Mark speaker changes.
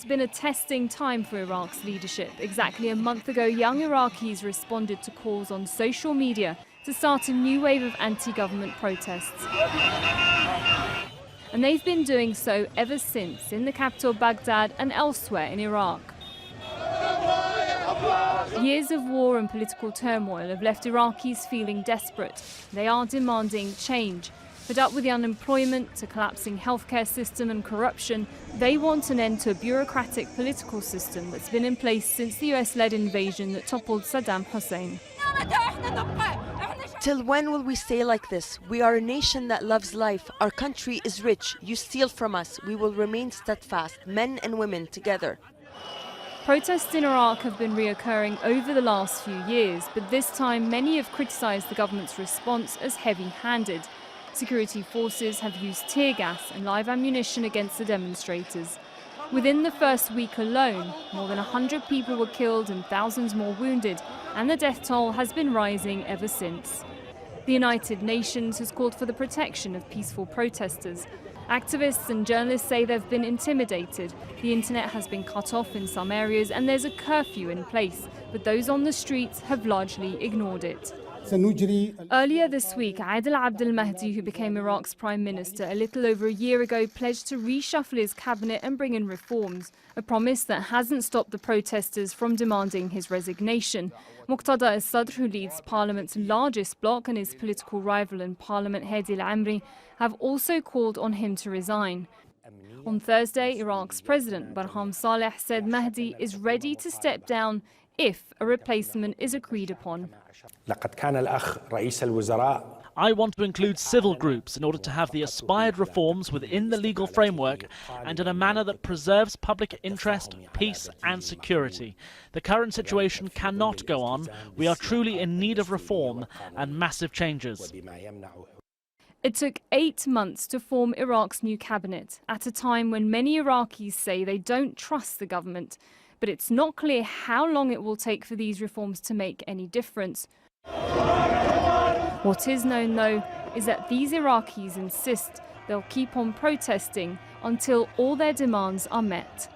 Speaker 1: been a testing time for Iraq's leadership. Exactly a month ago, young Iraqis responded to calls on social media to start a new wave of anti-government protests. And they've been doing so ever since in the capital Baghdad and elsewhere in Iraq. Years of war and political turmoil have left Iraqis feeling desperate. They are demanding change. Fed up with the unemployment, a collapsing healthcare system and corruption, they want an end to a bureaucratic political system that's been in place since the US-led invasion that toppled Saddam Hussein.
Speaker 2: Till when will we stay like this? We are a nation that loves life. Our country is rich. You steal from us. We will remain steadfast, men and women together.
Speaker 1: Protests in Iraq have been reoccurring over the last few years, but this time many have criticised the government's response as heavy-handed. Security forces have used tear gas and live ammunition against the demonstrators. Within the first week alone, more than 100 people were killed and thousands more wounded, and the death toll has been rising ever since. The United Nations has called for the protection of peaceful protesters. Activists and journalists say they've been intimidated. The internet has been cut off in some areas and there's a curfew in place, but those on the streets have largely ignored it. Earlier this week, Adel Abdel Mahdi, who became Iraq's prime minister a little over a year ago, pledged to reshuffle his cabinet and bring in reforms, a promise that hasn't stopped the protesters from demanding his resignation. Muqtada al-Sadr, who leads parliament's largest bloc, and his political rival in parliament, Hadi al-Amri, have also called on him to resign. On Thursday, Iraq's president, Barham Saleh, said Mahdi is ready to step down if a replacement is agreed upon.
Speaker 3: I want to include civil groups in order to have the aspired reforms within the legal framework and in a manner that preserves public interest, peace and security. The current situation cannot go on. We are truly in need of reform and massive changes.
Speaker 1: It took 8 months to form Iraq's new cabinet, at a time when many Iraqis say they don't trust the government. But it's not clear how long it will take for these reforms to make any difference. What is known, though, is that these Iraqis insist they'll keep on protesting until all their demands are met.